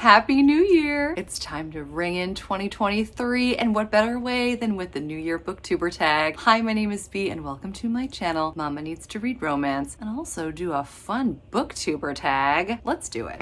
Happy New Year! It's time to ring in 2023, and what better way than with the New Year Booktuber Tag. Hi, my name is Bea, and welcome to my channel, Mama Needs to Read Romance, and also do a fun Booktuber Tag. Let's do it.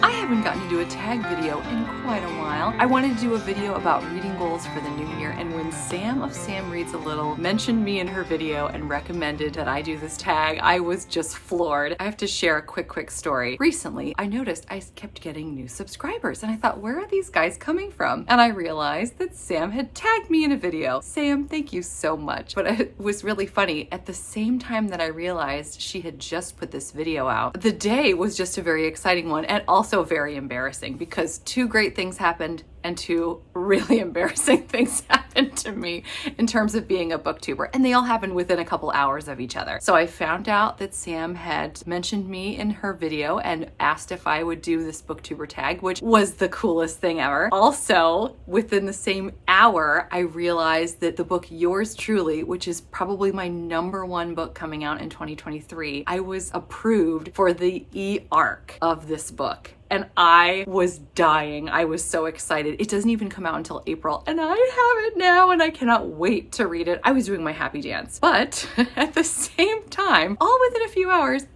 I haven't gotten to do a tag video in quite a while. I wanted to do a video about reading goals for the new year, and when Sam of Sam Reads a Little mentioned me in her video and recommended that I do this tag, I was just floored. I have to share a quick story. Recently, I noticed I kept getting new subscribers, and I thought, where are these guys coming from? And I realized that Sam had tagged me in a video. Sam, thank you so much. But it was really funny. At the same time that I realized she had just put this video out, the day was just a very exciting one and also very embarrassing because two great things happened and two really embarrassing things happened to me in terms of being a booktuber, and they all happened within a couple hours of each other. So I found out that Sam had mentioned me in her video and asked if I would do this booktuber tag, which was the coolest thing ever. Also, within the same hour, I realized that the book Yours Truly, which is probably my #1 book coming out in 2023, I was approved for the e-arc of this book. And I was dying. I was so excited. It doesn't even come out until April, and I have it now, and I cannot wait to read it. I was doing my happy dance. But at the same time, all within a few hours,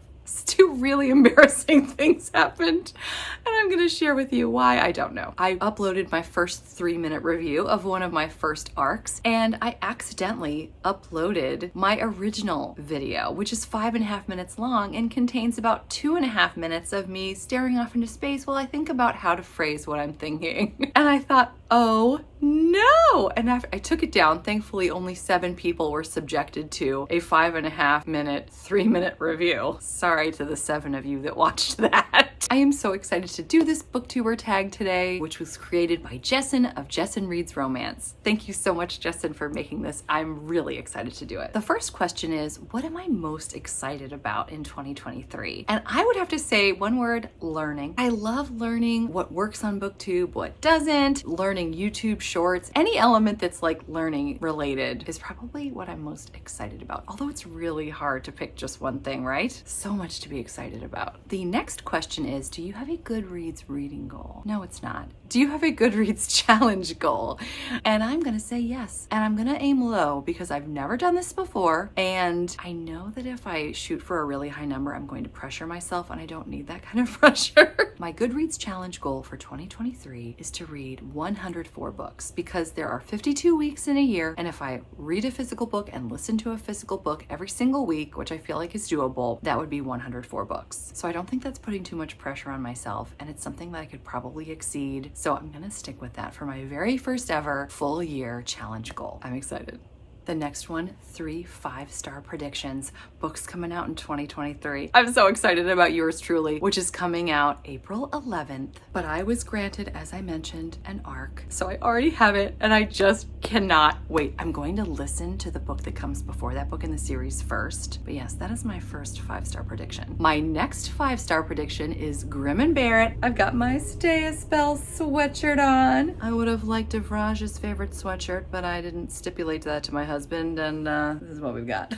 two really embarrassing things happened, and I'm gonna share with you why. I don't know. I uploaded my first 3-minute review of one of my first arcs, and I accidentally uploaded my original video, which is 5.5 minutes long and contains about 2.5 minutes of me staring off into space while I think about how to phrase what I'm thinking. And I thought, oh no! And after I took it down, thankfully only 7 people were subjected to a 5.5 minute, 3-minute review. Sorry to the 7 of you that watched that. I am so excited to do this booktuber tag today, which was created by Jessen of Jessen Reads Romance. Thank you so much, Jessen, for making this. I'm really excited to do it. The first question is, what am I most excited about in 2023? And I would have to say one word: learning. I love learning what works on BookTube, what doesn't, learning YouTube shorts. Any element that's like learning related is probably what I'm most excited about. Although it's really hard to pick just one thing, right? So much to be excited about. The next question is, do you have a Goodreads reading goal? No, it's not. Do you have a Goodreads challenge goal? And I'm gonna say yes. And I'm gonna aim low because I've never done this before. And I know that if I shoot for a really high number, I'm going to pressure myself, and I don't need that kind of pressure. My Goodreads challenge goal for 2023 is to read 104 books, because there are 52 weeks in a year. And if I read a physical book and listen to a physical book every single week, which I feel like is doable, that would be 104 books. So I don't think that's putting too much pressure on myself, and it's something that I could probably exceed. So I'm gonna stick with that for my very first ever full year challenge goal. I'm excited. The next one, 3 5-star predictions. Books coming out in 2023. I'm so excited about Yours Truly, which is coming out April 11th. But I was granted, as I mentioned, an arc. So I already have it, and I just cannot wait. I'm going to listen to the book that comes before that book in the series first. But yes, that is my first 5-star prediction. My next 5-star prediction is Grim and Barrett. I've got my Stay a Spell sweatshirt on. I would have liked Devraj's favorite sweatshirt, but I didn't stipulate that to my husband, and this is what we've got.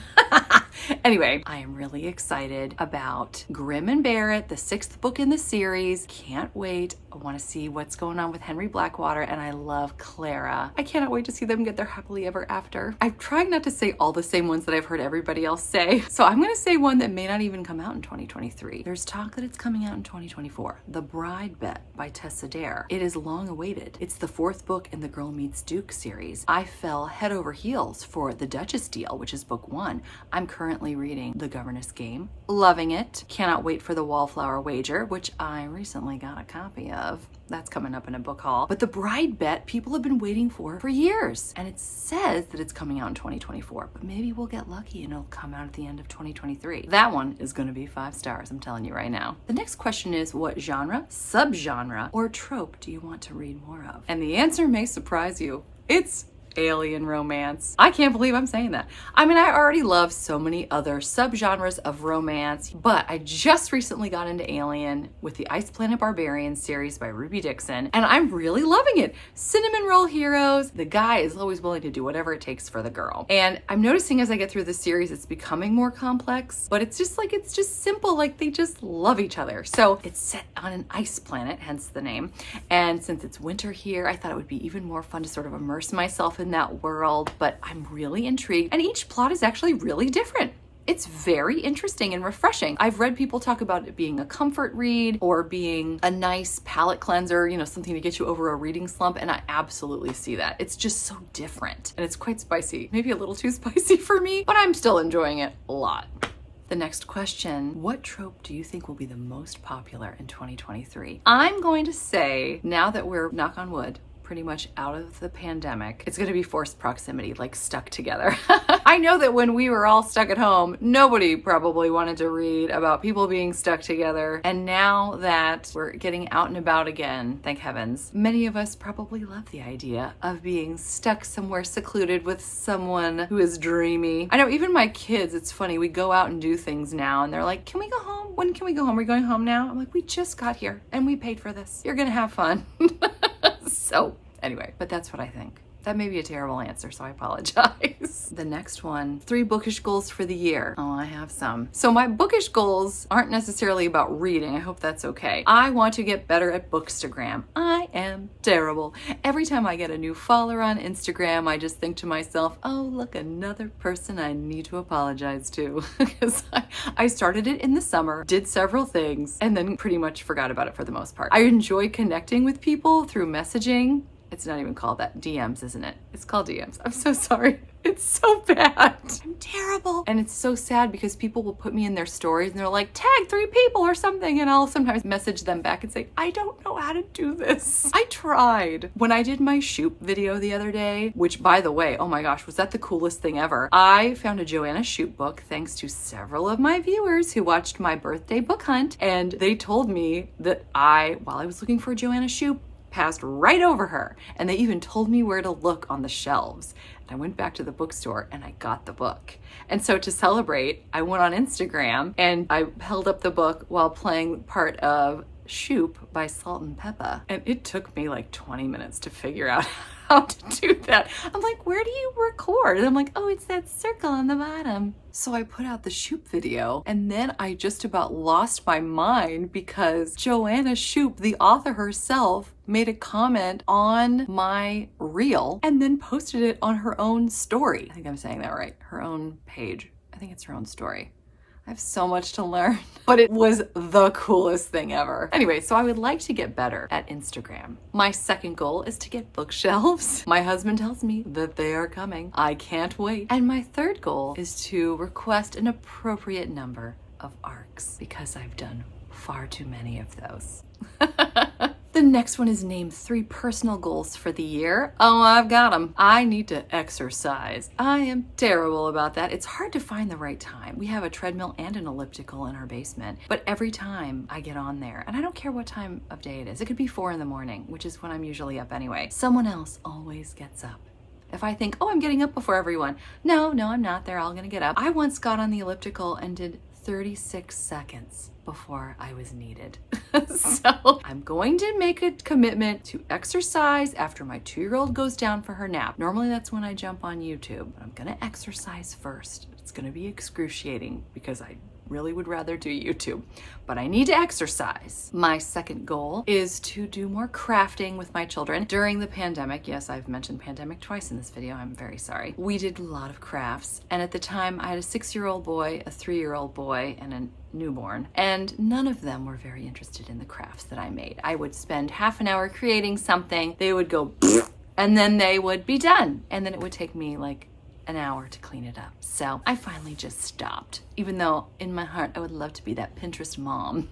Anyway, I am really excited about Grim and Barrett, the 6th book in the series. Can't wait. I want to see what's going on with Henry Blackwater, and I love Clara. I cannot wait to see them get their happily ever after. I'm trying not to say all the same ones that I've heard everybody else say, so I'm going to say one that may not even come out in 2023. There's talk that it's coming out in 2024. The Bride Bet by Tessa Dare. It is long awaited. It's the 4th book in the Girl Meets Duke series. I fell head over heels for The Duchess Deal, which is book 1. I'm currently reading The Governess Game. Loving it. Cannot wait for The Wallflower Wager, which I recently got a copy of. That's coming up in a book haul. But The Bride Bet, people have been waiting for years. And it says that it's coming out in 2024, but maybe we'll get lucky and it'll come out at the end of 2023. That one is going to be 5 stars, I'm telling you right now. The next question is, what genre, subgenre, or trope do you want to read more of? And the answer may surprise you. It's alien romance. I can't believe I'm saying that. I mean, I already love so many other subgenres of romance, but I just recently got into Alien with the Ice Planet Barbarian series by Ruby Dixon, and I'm really loving it. Cinnamon roll heroes. The guy is always willing to do whatever it takes for the girl. And I'm noticing as I get through the series, it's becoming more complex, but it's just simple. Like, they just love each other. So it's set on an ice planet, hence the name. And since it's winter here, I thought it would be even more fun to sort of immerse myself in that world, but I'm really intrigued. And each plot is actually really different. It's very interesting and refreshing. I've read people talk about it being a comfort read or being a nice palate cleanser, you know, something to get you over a reading slump, and I absolutely see that. It's just so different, and it's quite spicy. Maybe a little too spicy for me, but I'm still enjoying it a lot. The next question, what trope do you think will be the most popular in 2023? I'm going to say, now that we're, knock on wood, pretty much out of the pandemic, it's going to be forced proximity, like stuck together. I know that when we were all stuck at home, nobody probably wanted to read about people being stuck together. And now that we're getting out and about again, thank heavens, many of us probably love the idea of being stuck somewhere secluded with someone who is dreamy. I know even my kids, it's funny, we go out and do things now and they're like, can we go home? When can we go home? Are we going home now? I'm like, we just got here and we paid for this. You're going to have fun. So anyway, but that's what I think. That may be a terrible answer, so I apologize. The next one, 3 bookish goals for the year. Oh, I have some. So my bookish goals aren't necessarily about reading. I hope that's okay. I want to get better at Bookstagram. I am terrible. Every time I get a new follower on Instagram, I just think to myself, oh, look, another person I need to apologize to. Because I started it in the summer, did several things, and then pretty much forgot about it for the most part. I enjoy connecting with people through messaging. It's not even called that. DMs, isn't it? It's called DMs. I'm so sorry. It's so bad. I'm terrible. And it's so sad because people will put me in their stories and they're like, tag 3 people or something. And I'll sometimes message them back and say, I don't know how to do this. I tried. When I did my Shoop video the other day, which by the way, oh my gosh, was that the coolest thing ever? I found a Joanna Shoop book thanks to several of my viewers who watched my birthday book hunt. And they told me that while I was looking for a Joanna Shoop, passed right over her, and they even told me where to look on the shelves. And I went back to the bookstore and I got the book. And so to celebrate, I went on Instagram and I held up the book while playing part of Shoop by Salt and Peppa. And it took me like 20 minutes to figure out how to do that. I'm like, where do you record? And I'm like, oh, it's that circle on the bottom. So I put out the Shoop video, and then I just about lost my mind because Joanna Shoop, the author herself, made a comment on my reel and then posted it on her own story. I think I'm saying that right. Her own page. I think it's her own story. I have so much to learn, but it was the coolest thing ever. Anyway, so I would like to get better at Instagram. My second goal is to get bookshelves. My husband tells me that they are coming. I can't wait. And my third goal is to request an appropriate number of arcs because I've done far too many of those. The next one is name 3 personal goals for the year. Oh, I've got them. I need to exercise. I am terrible about that. It's hard to find the right time. We have a treadmill and an elliptical in our basement, but every time I get on there, and I don't care what time of day it is, it could be 4 in the morning, which is when I'm usually up anyway. Someone else always gets up. If I think, oh, I'm getting up before everyone. No, I'm not. They're all gonna get up. I once got on the elliptical and did 36 seconds before I was needed. So I'm going to make a commitment to exercise after my 2-year-old goes down for her nap. Normally that's when I jump on YouTube, but I'm gonna exercise first. It's gonna be excruciating because I really would rather do YouTube, but I need to exercise. My second goal is to do more crafting with my children. During the pandemic, yes, I've mentioned pandemic twice in this video, I'm very sorry. We did a lot of crafts, and at the time I had a 6-year-old boy, a 3-year-old boy, and a newborn, and none of them were very interested in the crafts that I made. I would spend half an hour creating something, they would go and then they would be done, and then it would take me like an hour to clean it up. So I finally just stopped, even though in my heart I would love to be that Pinterest mom.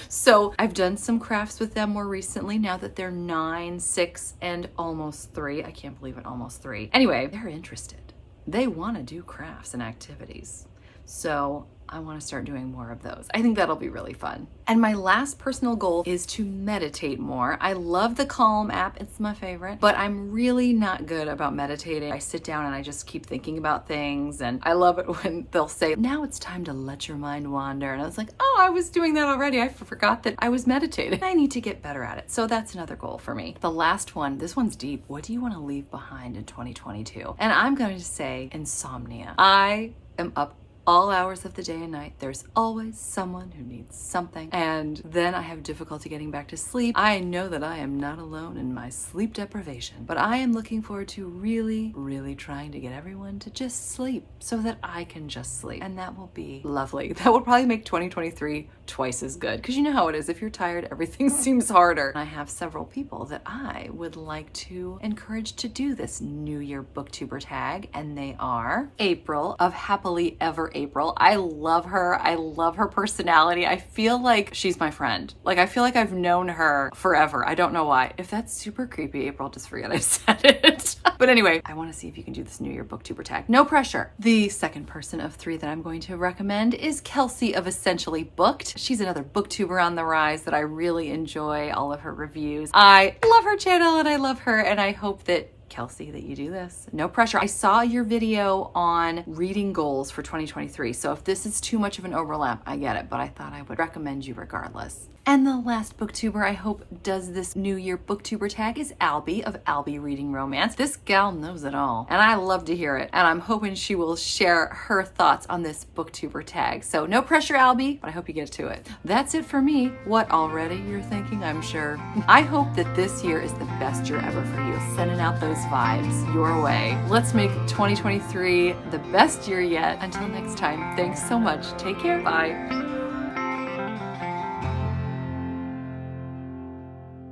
So I've done some crafts with them more recently now that they're 9, 6, and almost 3. I can't believe it, almost 3. Anyway, they're interested. They want to do crafts and activities. So I want to start doing more of those. I think that'll be really fun. And my last personal goal is to meditate more. I love the Calm app. It's my favorite, but I'm really not good about meditating. I sit down and I just keep thinking about things, and I love it when they'll say, now it's time to let your mind wander. And I was like, oh, I was doing that already. I forgot that I was meditating. I need to get better at it. So that's another goal for me. The last one, this one's deep. What do you want to leave behind in 2022? And I'm going to say insomnia. I am up all hours of the day and night. There's always someone who needs something. And then I have difficulty getting back to sleep. I know that I am not alone in my sleep deprivation, but I am looking forward to really, really trying to get everyone to just sleep so that I can just sleep. And that will be lovely. That will probably make 2023 twice as good. Because you know how it is. If you're tired, everything seems harder. I have several people that I would like to encourage to do this New Year Booktuber tag. And they are April of Happily Ever April. I love her. I love her personality. I feel like she's my friend. Like, I feel like I've known her forever. I don't know why. If that's super creepy, April, just forget I said it. But anyway, I want to see if you can do this New Year Booktuber tag. No pressure. The second person of 3 that I'm going to recommend is Kelsey of Essentially Booked. She's another booktuber on the rise that I really enjoy all of her reviews. I love her channel and I love her, and I hope that Kelsey, that you do this. No pressure. I saw your video on reading goals for 2023. So if this is too much of an overlap, I get it, but I thought I would recommend you regardless. And the last booktuber I hope does this New Year Booktuber tag is Albie of Albie Reading Romance. This gal knows it all, and I love to hear it. And I'm hoping she will share her thoughts on this booktuber tag. So no pressure, Albie, but I hope you get to it. That's it for me. What already, you're thinking, I'm sure. I hope that this year is the best year ever for you. Sending out those vibes your way. Let's make 2023 the best year yet. Until next time, thanks so much. Take care. Bye.